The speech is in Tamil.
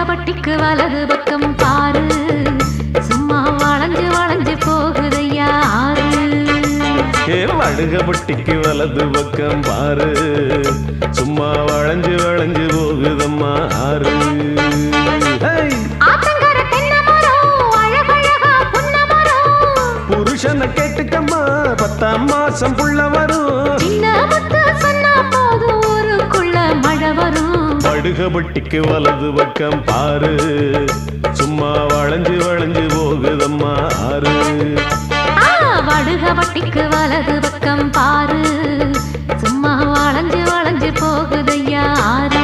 வடுகபட்டிக்கு வலது பக்கம் பாரு சும்மா வளைஞ்சு வளைஞ்சு போகுதையா ஆறு வடுகபட்டிக்கு வலது பக்கம் பாரு சும்மா வளைஞ்சு வளைஞ்சு போகுதம்மா ஆறு புருஷனை கேட்டுக்கம்மா 10ஆம் மாசம் புள்ள வரும் சொன்னா போதும் ஊருக்குள்ள மழை வரும் வடுகபட்டிக்கு வலது பக்கம் பாரு சும்மா வளைஞ்சு வளைஞ்சு போகுதம்மா ஆறு வடுகபட்டிக்கு வலது பக்கம் பாரு சும்மா வளைஞ்சு வளைஞ்சு போகுதையா ஆறு